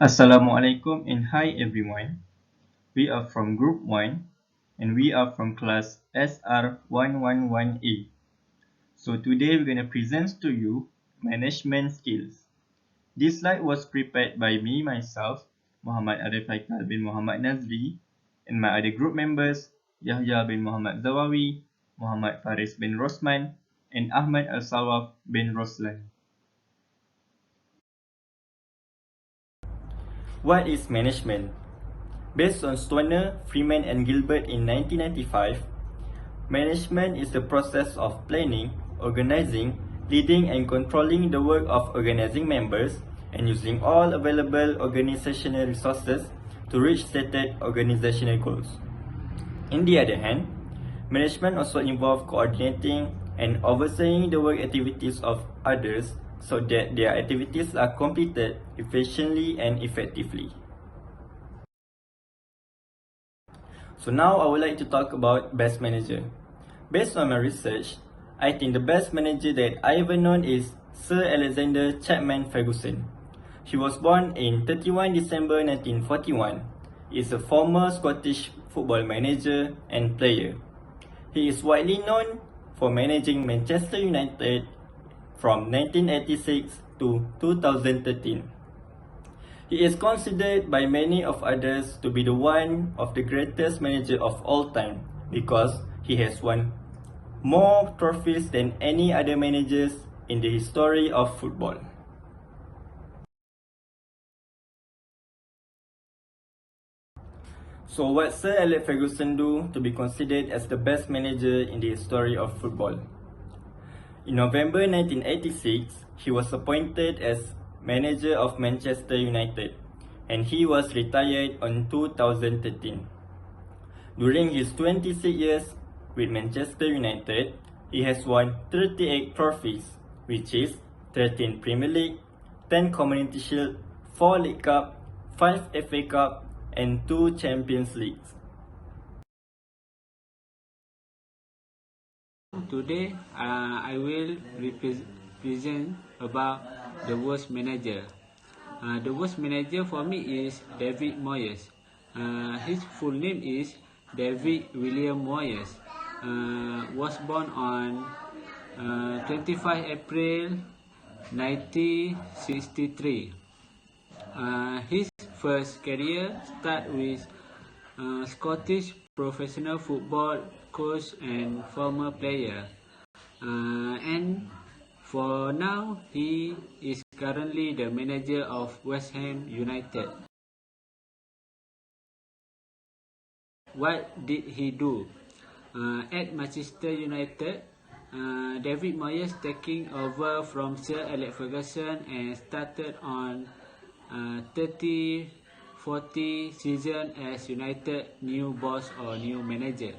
Assalamualaikum and hi everyone. We are from Group 1 and we are from class SR111A. So today we're going to present to you management skills. This slide was prepared by me myself, Mohamad Ariff Haiqal bin Mohamad Nazri, and my other group members, Yahya bin Mohamad Zawawi, Mohamad Faris bin Rosman, and Ahmed Sawaf bin Roslan. What is management? Based on Stoner, Freeman and Gilbert in 1995, management is the process of planning, organizing, leading and controlling the work of organizing members and using all available organizational resources to reach stated organizational goals. On the other hand, management also involves coordinating and overseeing the work activities of others so that their activities are completed efficiently and effectively. So now I would like to talk about best manager. Based on my research, I think the best manager that I ever known is Sir Alexander Chapman Ferguson. He was born in 31 December 1941. He is a former Scottish football manager and player. He is widely known for managing Manchester United from 1986 to 2013. He is considered by many of others to be the one of the greatest manager of all time because he has won more trophies than any other managers in the history of football. So what Sir Alex Ferguson do to be considered as the best manager in the history of football? In November 1986, he was appointed as manager of Manchester United and he was retired on 2013. During his 26 years with Manchester United, he has won 38 trophies, which is 13 Premier League, 10 Community Shield, 4 League Cup, 5 FA Cup, and 2 Champions Leagues. Today, I will present about the worst manager. The worst manager for me is David Moyes. His full name is David William Moyes. Was born on 25 April 1963. His first career started with Scottish professional football coach and former player. And for now, he is currently the manager of West Ham United. What did he do? At Manchester United, David Moyes taking over from Sir Alex Ferguson and started on 30-40 season as United new boss or new manager.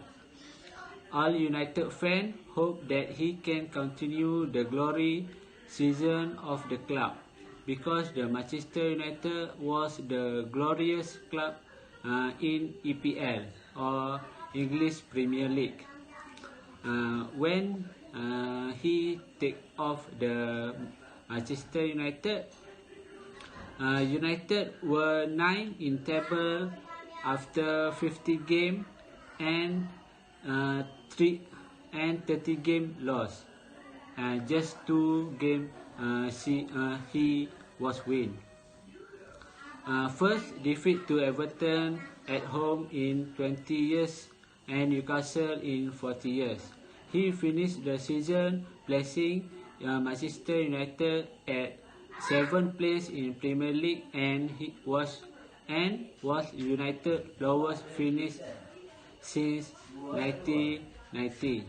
All United fans hope that he can continue the glory season of the club because the Manchester United was the glorious club in EPL or English Premier League. When he take off the Manchester United, United were 9 in table after 50 game and 30 game loss. Just 2 game he was win. First defeat to Everton at home in 20 years and Newcastle in 40 years. He finished the season placing Manchester United at 7th place in Premier League and was United lowest finish since 1990.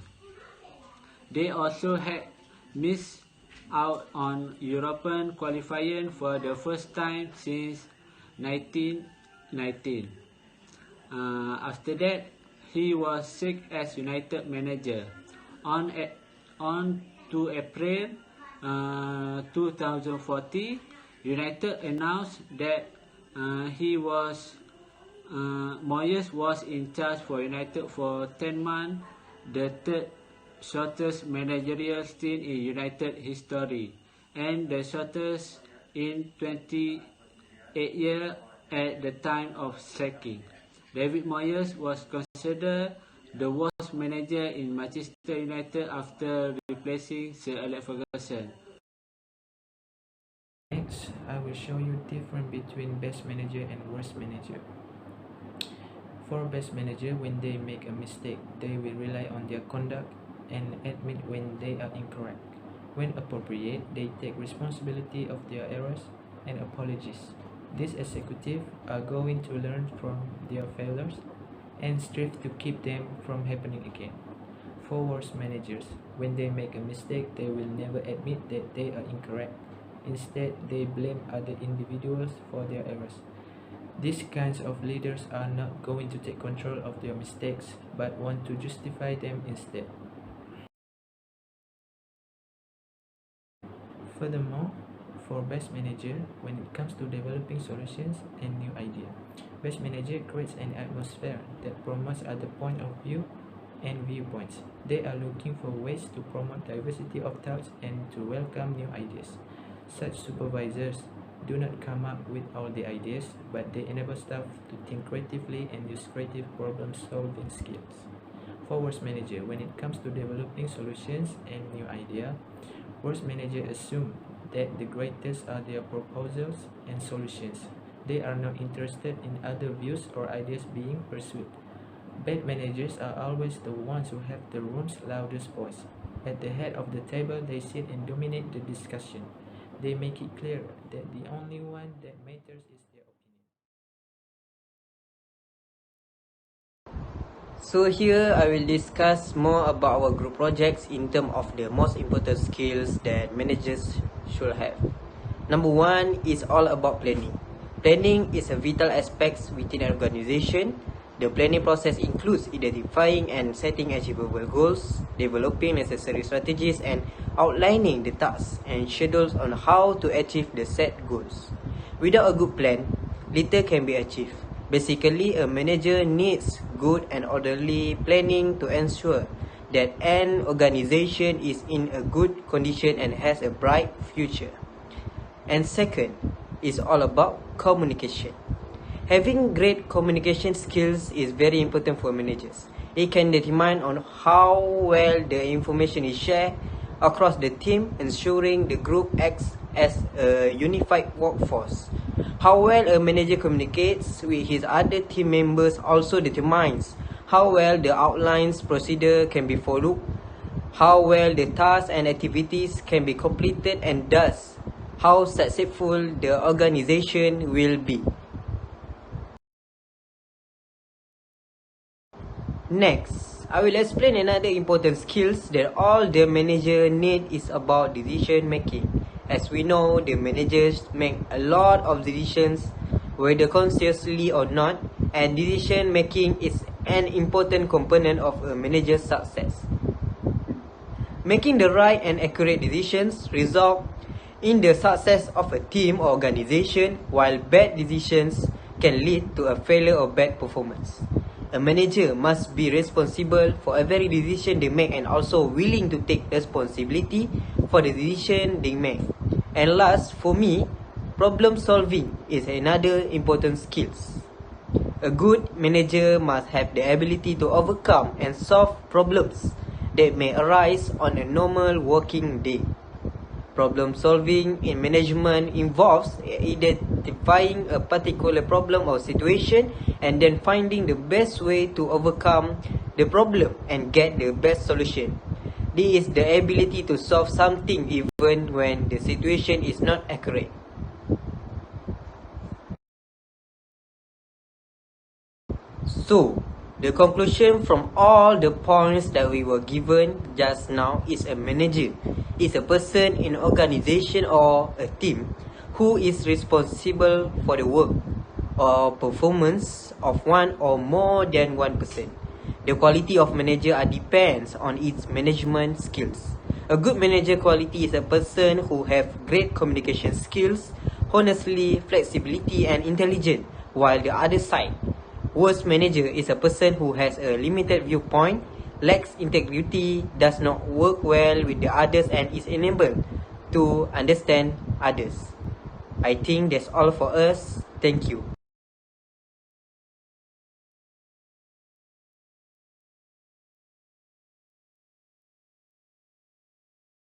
They also had missed out on European qualifying for the first time since 1919. After that, he was sick as United manager. On 2 April 2014, United announced that Moyes was in charge for United for 10 months, the third shortest managerial stint in United history and the shortest in 20 8 years at the time of sacking. David Moyes was considered the worst manager in Manchester United after replacing Sir Alex Ferguson. Next, I will show you difference between best manager and worst manager. For best manager, when they make a mistake, they will rely on their conduct and admit when they are incorrect. When appropriate, they take responsibility of their errors and apologies. These executives are going to learn from their failures and strive to keep them from happening again. For worst managers, when they make a mistake, they will never admit that they are incorrect. Instead, they blame other individuals for their errors. These kinds of leaders are not going to take control of their mistakes, but want to justify them instead. Furthermore, for best manager, when it comes to developing solutions and new ideas, best manager creates an atmosphere that promotes other point of view and viewpoints. They are looking for ways to promote diversity of thoughts and to welcome new ideas. Such supervisors do not come up with all the ideas, but they enable staff to think creatively and use creative problem-solving skills. For worst manager, when it comes to developing solutions and new ideas, worst manager assume that the greatest are their proposals and solutions. They are not interested in other views or ideas being pursued. Bad managers are always the ones who have the room's loudest voice. At the head of the table, they sit and dominate the discussion. They make it clear that the only one that matters is their opinion. So here I will discuss more about our group projects in terms of the most important skills that managers should have. Number one is all about planning. Planning is a vital aspect within an organization. The planning process includes identifying and setting achievable goals, developing necessary strategies, and outlining the tasks and schedules on how to achieve the set goals. Without a good plan, little can be achieved. Basically, a manager needs good and orderly planning to ensure that an organization is in a good condition and has a bright future. And second is all about communication. Having great communication skills is very important for managers. It can determine on how well the information is shared across the team, ensuring the group acts as a unified workforce. How well a manager communicates with his other team members also determines how well the outlines procedure can be followed, how well the tasks and activities can be completed, and thus how successful the organization will be. Next, I will explain another important skills that all the manager need is about decision making. As we know, the managers make a lot of decisions, whether consciously or not, and decision making is an important component of a manager's success. Making the right and accurate decisions result in the success of a team or organization, while bad decisions can lead to a failure or bad performance. A manager must be responsible for every decision they make and also willing to take responsibility for the decision they make. And last, for me, problem solving is another important skill. A good manager must have the ability to overcome and solve problems that may arise on a normal working day. Problem solving in management involves identifying a particular problem or situation and then finding the best way to overcome the problem and get the best solution. This is the ability to solve something even when the situation is not accurate. So, the conclusion from all the points that we were given just now is a manager is a person in an organization or a team who is responsible for the work or performance of one or more than one person. The quality of manager depends on its management skills. A good manager quality is a person who have great communication skills, honestly, flexibility, and intelligent, while the other side, worst manager is a person who has a limited viewpoint, lacks integrity, does not work well with the others, and is unable to understand others. I think that's all for us. Thank you.